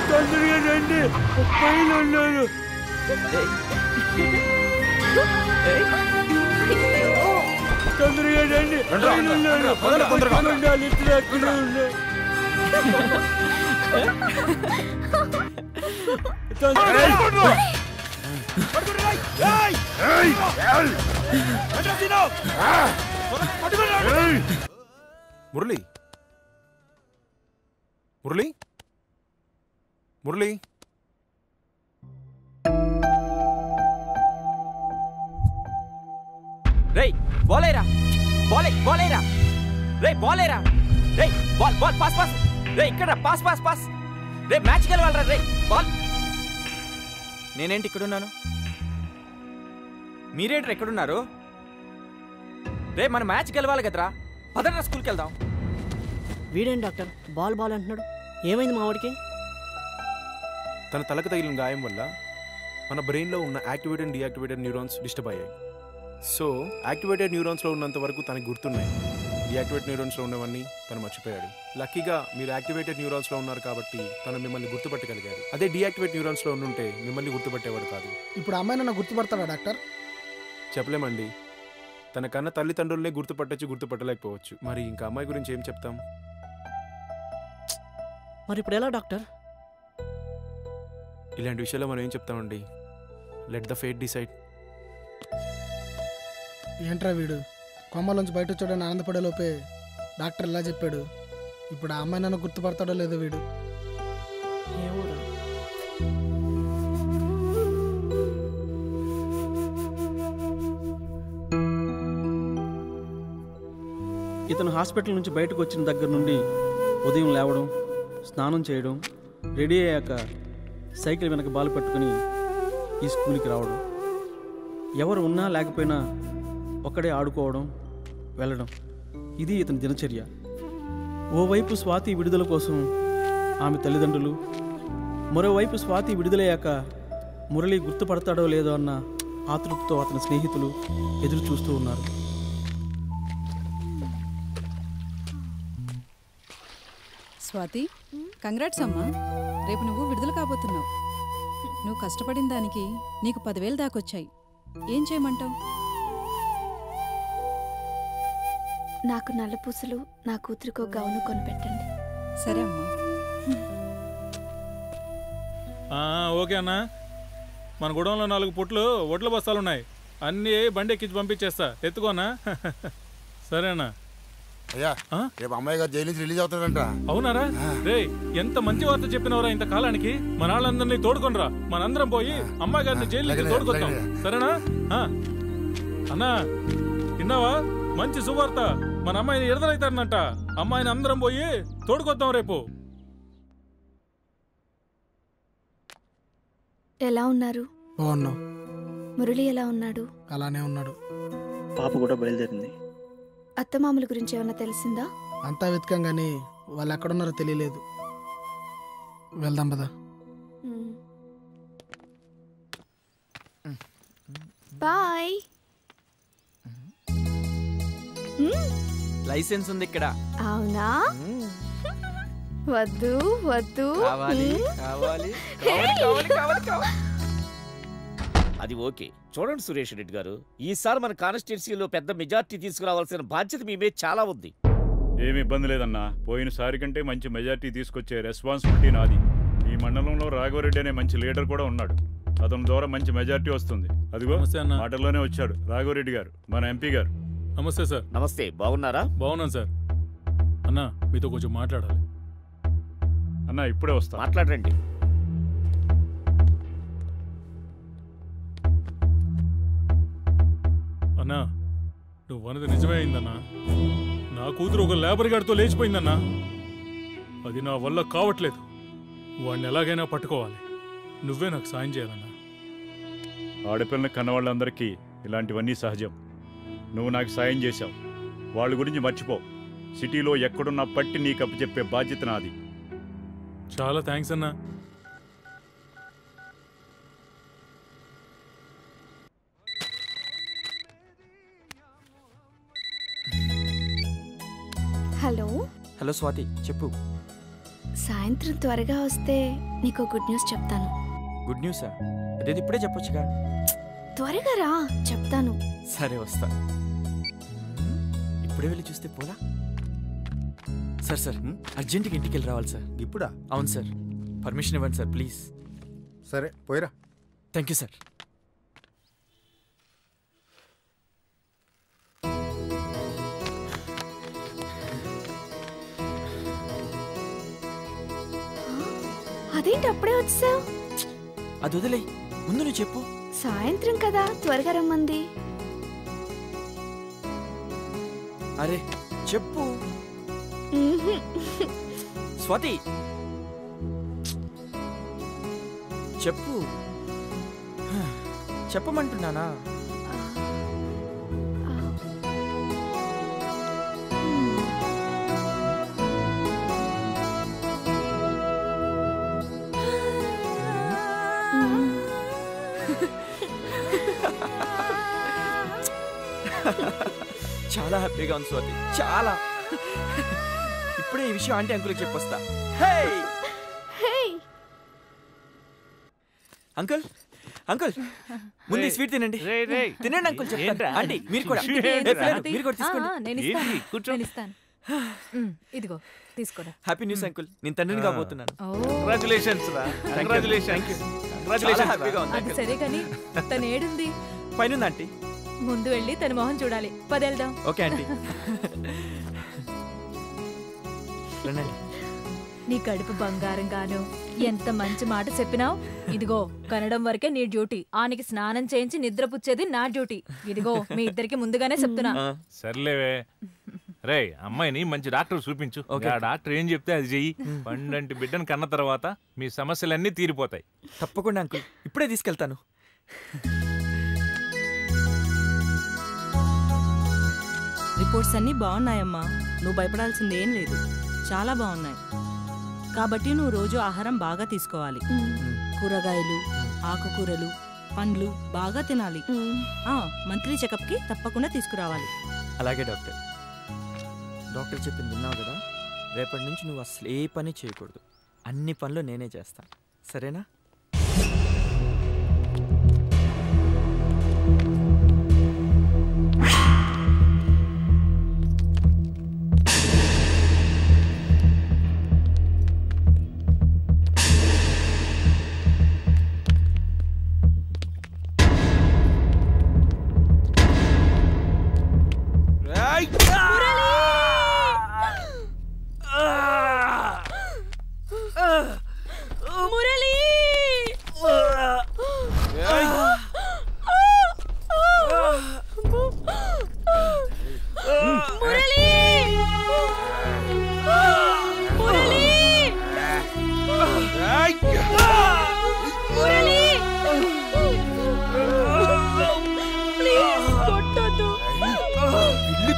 తొందరగా రండి, పైన ఉన్నారు. తొందరగా రండి, పైన ఉన్నారు. ఇద్దరు అక్కడే ఉన్నారు. మురళి మురళి మురళి రేయ్ బాలేరా బాలేరా రేయ్ బాలేరా రేయ్ బాల్ పాస్ రేయ్ ఇక్కడ పాస్ రే మ్యాచ్ గెలవాలరా రేయ్ బాల్. నేనేంటి ఇక్కడున్నాను, మీరేంటి ఎక్కడున్నారు? రే మన మ్యాచ్ గెలవాలి కదరా, పదరా స్కూల్కి వెళ్దాం. వీడేంటి డాక్టర్ బాల్ అంటున్నాడు? ఏమైంది మా వాడికి? తన తలకు తగిలిన గాయం వల్ల మన బ్రెయిన్లో ఉన్న యాక్టివేటెడ్ డీయాక్టివేటెడ్ న్యూరాన్స్ డిస్టర్బ్ అయ్యాయి. సో యాక్టివేటెడ్ న్యూరాన్స్లో ఉన్నంత వరకు తనకు గుర్తున్నాయి, డీయాక్టివేటెడ్ న్యూరాన్స్లో ఉన్నవన్నీ తను మర్చిపోయాడు. లక్కీగా మీరు యాక్టివేటెడ్ న్యూరాన్స్లో ఉన్నారు కాబట్టి తను మిమ్మల్ని గుర్తుపట్టగలిగారు. అదే డీయాక్టివేట్ న్యూరాన్స్లో ఉంటే మిమ్మల్ని గుర్తుపట్టేవాడు కాదు. ఇప్పుడు అమ్మాయి నన్ను గుర్తుపడతాడా డాక్టర్? చెప్పలేమండి, తన కన్నా తల్లిదండ్రులనే గుర్తుపట్టలేకపోవచ్చు. మరి ఇంకా అమ్మాయి గురించి ఏం చెప్తాం? మరి ఇప్పుడు ఎలా డాక్టర్? ఇలాంటి విషయాల్లో మనం ఏం చెప్తామండి? Let the fate decide. ఏంట్రా వీడు కొమ్మలోంచి బయట వచ్చాడని ఆనందపడే లోపే డాక్టర్ ఇలా చెప్పాడు. ఇప్పుడు ఆ అమ్మాయి నన్ను గుర్తుపడతాడో లేదో వీడు. ఇతను హాస్పిటల్ నుంచి బయటకు వచ్చిన దగ్గర నుండి ఉదయం లేవడం, స్నానం చేయడం, రెడీ అయ్యాక సైకిల్ వెనక బాల్ పట్టుకుని ఈ స్కూల్కి రావడం, ఎవరు ఉన్నా లేకపోయినా ఒక్కడే ఆడుకోవడం, వెళ్ళడం, ఇది ఇతని దినచర్య. ఓవైపు స్వాతి విడుదల కోసం ఆమె తల్లిదండ్రులు, మరోవైపు స్వాతి విడుదలయ్యాక మురళి గుర్తుపడతాడో లేదో అన్న ఆతృతతో అతని స్నేహితులు ఎదురు చూస్తూ ఉన్నారు. స్వాతి, కంగ్రాట్స్ అమ్మా, రేపు నువ్వు విడుదల కాబోతున్నావు. నువ్వు కష్టపడిన దానికి నీకు 10,000 దాకొచ్చాయి. ఏం చేయమంటావు? నాకు నల్ల పూసలు, నా కూతురికో గౌను కొనిపెట్టండి. సరే అమ్మా. ఓకే అన్నా, మన గొడవలో 4 పుట్లు ఒడ్ల బస్తాలున్నాయి, అన్నీ బండి ఎక్కించి పంపించేస్తా, ఎత్తుకోనా? సరేనా? అయ్యా, రేపు అమ్మాయి గారు జైలు నుంచి రిలీజ్ అవుతాడంట. అవునారా? రే ఎంత మంచి వార్త చెప్పినవరా ఇంత కాలానికి. మన వాళ్ళందరినీ తోడుకొనరా, మనందరం పోయి అమ్మాయి గారిని జైలు నుంచి తోడుకొద్దాం, సరేనా? అన్నా విన్నావా? మంచి శుభవార్త, మన అమ్మాయిని విడుదలైతారనంట. అమ్మాయిని అందరం పోయి తోడుకొద్దాం రేపు. ఎలా ఉన్నారు? బాగున్నావు. మురళి ఎలా ఉన్నాడు? అలానే ఉన్నాడు. పాప కూడా బయలుదేరింది. అత్తమామల గురించి ఏమన్నా తెలిసిందా? అంతా వెతకం కానీ వాళ్ళు ఎక్కడున్నారో తెలియలేదు. వెళ్దాం పదా. బాయ్. లైసెన్స్ ఉంది ఇక్కడ. అవునా? వద్దు వద్దు. అది ఓకే. చూడండి సురేష్ రెడ్డి గారు, ఈసారి మన కాన్స్టిట్యున్సీలో పెద్ద మెజార్టీ తీసుకురావాల్సిన బాధ్యత మీ మీద చాలా ఉంది. ఏమి ఇబ్బంది లేదన్నా, పోయినసారి కంటే మంచి మెజార్టీ తీసుకొచ్చే రెస్పాన్సిబిలిటీ నాది. ఈ మండలంలో రాఘవరెడ్డి అనే మంచి లీడర్ కూడా ఉన్నాడు, అతని ద్వారా మంచి మెజార్టీ వస్తుంది. అదిగో మాటల్లోనే వచ్చాడు రాఘవరెడ్డి గారు, మన ఎంపీ గారు. నమస్తే సార్. నమస్తే, బాగున్నారా? బాగున్నాను సార్. అన్నా మీతో కొంచెం మాట్లాడాలి. అన్నా ఇప్పుడే వస్తా. మాట్లాడండి. అన్నా నువ్వు అన్నది నిజమే అయిందన్నా. నా కూతురు ఒక లేబర్ గార్డ్తో లేచిపోయిందన్నా. అది నా వల్ల కావట్లేదు. వాడిని ఎలాగైనా పట్టుకోవాలి. నువ్వే నాకు సాయం చేయాలన్నా. ఆడపిల్లని కన్నవాళ్ళందరికీ ఇలాంటివన్నీ సహజం. నువ్వు నాకు సాయం చేశావు, వాళ్ళ గురించి మర్చిపో. సిటీలో ఎక్కడున్నా పట్టి నీకు అప్పచెప్పే బాధ్యత నాది. చాలా థ్యాంక్స్ అన్నా. హలో. హలో స్వాతి, చెప్పు. సాయంత్రం త్వరగా వస్తే నీకు గుడ్ న్యూస్ చెప్తాను. గుడ్ న్యూసా? అదేది ఇప్పుడే చెప్పొచ్చుగా. త్వరగా రా, చెప్తాను. సరే వస్తా. ఇప్పుడే వెళ్ళి చూస్తే పోలా? సార్ అర్జెంటుగా ఇంటికి వెళ్ళి రావాలి సార్. ఇప్పుడా? అవును సార్. పర్మిషన్ ఇవ్వండి సార్ ప్లీజ్. సరే పోయిరా. Thank you sir. అదేంటి అప్పుడే వచ్చావు? అది వదిలే, ముందు నువ్వు చెప్పు. సాయంత్రం కదా, త్వరగా రమ్మంది. అరే చెప్పు. స్వాతి చెప్పు. చెప్పమంటున్నానా? చాలా హ్యాపీగా ఉంది స్వాతి, చాలా. ఇప్పుడే ఈ విషయం ఆంటీ అంకుల్కి చెప్పొస్తా. అంకుల్ అంకుల్ ముందు స్వీట్ తినండి. తినండి అంకుల్, చెప్తాను. ఆంటీ మీరు కూడా తీసుకోండి. ఇదిగో తీసుకోరా. హ్యాపీ న్యూస్ అంకుల్, నేను తండ్రిని కాబోతున్నాను. కంగ్రాచులేషన్స్ రా. అది సరే కానీ తను ఏడుంది? పైన ఆంటీ. ముందు వెళ్ళి తన మొహం చూడాలి. పదేళ్దాం. Okay aunty. నీ కడుపు బంగారం గాను. ఎంత మంచి మాట చెప్పినావు. ఇదిగో కనడం వరకే నీ డ్యూటీ. ఆనికి స్నానం చేయించి నిద్రపుచ్చేది నా డ్యూటీ. ఇదిగో మీ ఇద్దరికి ముందుగానే చెప్తున్నా. సర్లేవే. రే అమ్మాయిని మంచి డాక్టర్ చూపించు. ఆ డాక్టర్ ఏం చెప్తే అది చెయ్యి. పండంటి బిడ్డను కన్న తర్వాత మీ సమస్యలన్నీ తీరిపోతాయి. తప్పకుండా అంకుల్, ఇప్పుడే తీసుకెళ్తాను. రిపోర్ట్స్ అన్నీ బాగున్నాయమ్మా. నువ్వు భయపడాల్సింది ఏం లేదు, చాలా బాగున్నాయి. కాబట్టి నువ్వు రోజు ఆహారం బాగా తీసుకోవాలి. కూరగాయలు, ఆకుకూరలు, పండ్లు బాగా తినాలి. మంత్లీ చెకప్కి తప్పకుండా తీసుకురావాలి. అలాగే డాక్టర్. డాక్టర్ చెప్పింది విన్నావు కదా, రేపటి నుంచి నువ్వు అసలు ఏ పని చేయకూడదు. అన్ని పనులు నేనే చేస్తాను, సరేనా?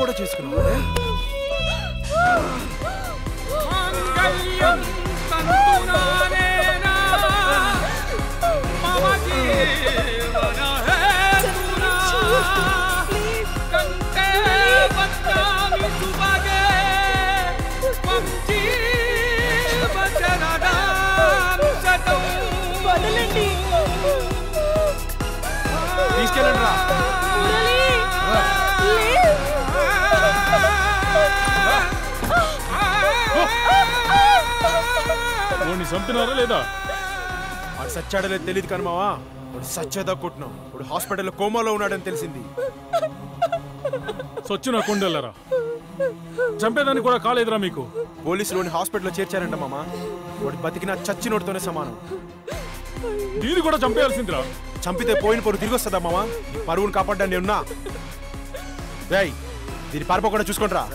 కూడా చేసుకున్నావు. తీసుకెళ్ళండి రా. చంపినారా లేదా? వాడు సచ్చాడో లేదు తెలియదు కానీ మావా, వాడు సచ్చేదా కొట్టినాం. వాడు హాస్పిటల్లో కోమాలో ఉన్నాడని తెలిసింది. సొచ్చిన కొండెళ్ళరా, చంపేదానికి కూడా కాలేదురా మీకు? పోలీసులోని హాస్పిటల్లో చేర్చారంట మామా. వాడు బతికినా చచ్చినోడితోనే సమానం. దీన్ని కూడా చంపేయాల్సిందిరా. చంపితే పోయిన పొరు తిరిగి వస్తుందా మామా? ఈ పరువును కాపాడ్డాన్ని ఉన్నా. రేయ్, దీని పారిపోకుండా చూసుకుంటారా?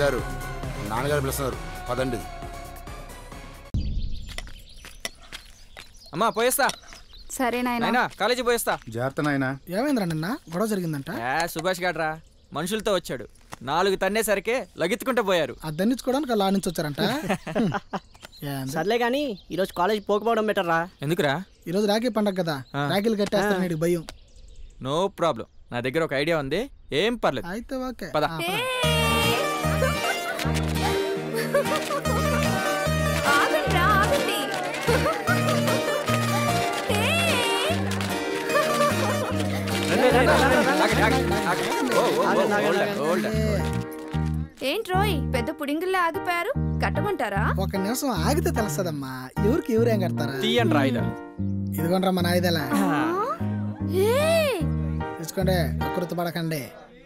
గారు నాన్నగారు పిలుస్తున్నారు, పదండి. అమ్మా పోయేస్తా. సరే నాయనా కాలేజీ పోయేస్తా. జాగ్రత్త నాయనా. ఏమైందిరా నిన్న గొడవ జరిగిందంట? సుభాష్ గాడ్రా మనుషులతో వచ్చాడు, 4 తన్నేసరికే లగెత్తుకుంటూ పోయారు. అది దండించుకోవడానికి అలా నుంచి వచ్చారంట. సర్లే గానీ ఈరోజు కాలేజ్ పోకపోవడం బెటర్ రా. ఎందుకురా? ఈరోజు రాఖీ పండగ కదా, రాఖీలు కట్టేస్తాను భయం. నో ప్రాబ్లం, నా దగ్గర ఒక ఐడియా ఉంది, ఏం పర్లేదు. అయితే ఓకే పద. ఏంట్రోయ్ పెద్ద పుడింగిల్లా ఆగిపోయారు, కట్టమంటారా? ఒక నిమిషం ఆగితే తెలుస్తుందమ్మా, ఎవరికి ఎవరేం కడతారా? తీయండి ఆయుధాలు. ఇదిగోండ్రా మన ఆయుధాల తీసుకోండి, అకృతి పడకండి.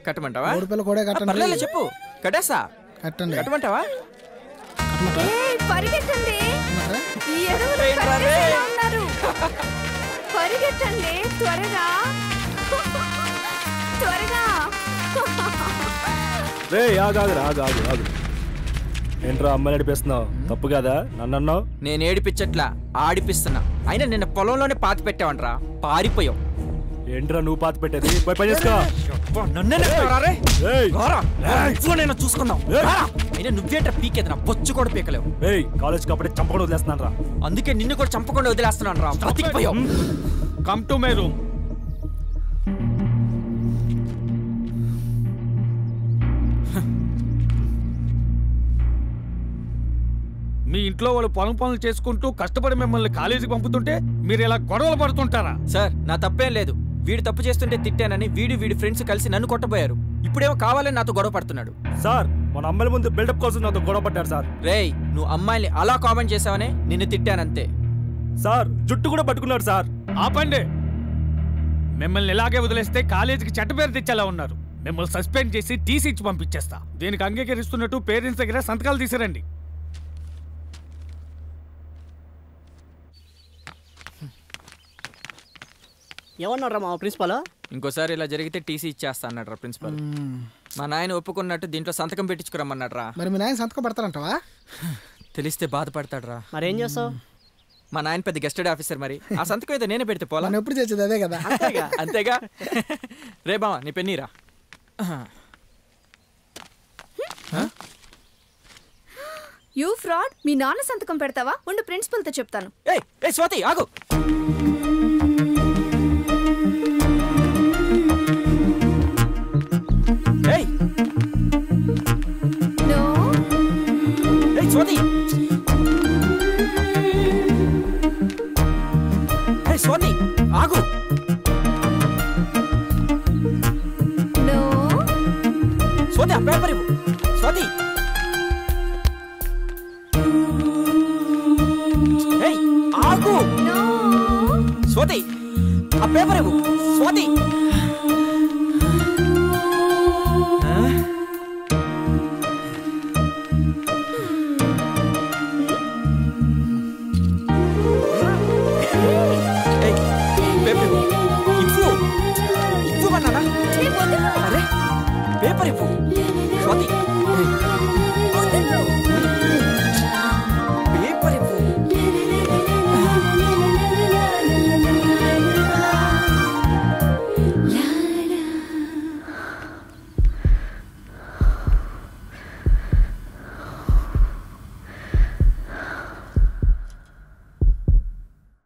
కట్టమంటావా? 3 పిల్లలు కూడా కట్టండి. చెప్పు కట్టేస్తా. కట్టండి. కట్టమంటావా? పరిగెట్టండి, పరిగెట్టండి త్వరగా త్వరగా. రే ఆగు. ఏంట్రా అమ్మాయి నడిపిస్తున్నావు? తప్పు కదా నన్ను అన్నావు? నేను ఏడిపించట్లా, ఆడిపిస్తున్నా. అయినా నిన్న పొలంలోనే పాతి పెట్టావంట్రా, పారిపోయావు. ఏంట్రా నువ్వు పాతి పెట్టేది? పని చేసుకో. నేను చూసుకున్నావు. అయినా నువ్వేంట్రా పీకేది, నా బొచ్చు కూడా పీకలేవు. కాలేజ్ కాబట్టి చంపకుండా వదిలేస్తున్నాను రా. అందుకే నిన్ను కూడా చంపకుండా వదిలేస్తున్నాను రా, బతికిపోయావు. Come to my room. మీ ఇంట్లో వాళ్ళు పొలం పనులు చేసుకుంటూ కష్టపడి మిమ్మల్ని కాలేజీకి పంపుతుంటే మీరు ఇలా గొడవలు పడుతుంటారా? సార్ నా తప్పేం లేదు, వీడు తప్పు చేస్తుంటే తిట్టానని వీడి ఫ్రెండ్స్ కలిసి నన్ను కొట్టబోయారు. ఇప్పుడేమో కావాలని నాతో గొడవ పడుతున్నాడు. సార్ మన అమ్మాయిల ముందు బిల్డప్ కోసం నాతో గొడవ పడ్డారు సార్. రేయ్ నువ్వు అమ్మాయిని అలా కామెంట్ చేసావనే నిన్ను తిట్టానంతే. సార్ జుట్టు కూడా పట్టుకున్నాడు సార్. ఆపండి, మిమ్మల్ని ఇలాగే వదిలేస్తే కాలేజీకి చెడ్డ పేరు తెచ్చేలా ఉన్నారు. మిమ్మల్ని సస్పెండ్ చేసి టీసీ ఇచ్చి పంపించేస్తా. దీనికి అంగీకరిస్తున్నట్టు పేరెంట్స్ దగ్గర సంతకాలు తీసిరండి. ఏమన్నారా మా ప్రిన్సిపల్? ఇంకోసారి ఇలా జరిగితే టీసీ ఇచ్చేస్తా అన్నాడు రా ప్రిన్సిపల్. మా నాయన ఒప్పుకున్నట్టు దీంట్లో సంతకం పెట్టించుకురమ్మన్నాడు రా. మరి మీ నాయన సంతకం పెడతారంటవా? తెలిస్తే బాధపడతాడు రా. మరేం చేస్తావు? మా నాయన పెద్ద గెస్టెడ్ ఆఫీసర్, మరి ఆ సంతకం అయితే నేనే పెడితే పోలా? ఎప్పుడు చేసేది అదే కదా. అంతేగా. రే బావా నీ పెన్నీరా. యూ ఫ్రాడ్, మీ నాన్న సంతకం పెడతావా? ఉండు ప్రిన్సిపల్తో చెప్తాను. ఏయ్ స్వాతి ఆగు. ఏయ్ నో. ఏయ్ స్వాతి. ఏయ్ స్వాతి ఆగు. నో. స్వాతి ఆ పేపర్ ఇవ్వు. స్వాతి. ఏయ్ ఆగు. నో. స్వాతి ఆ పేపర్ ఇవ్వు. స్వాతి. పేపర్ ఇవ్వు. స్వాతి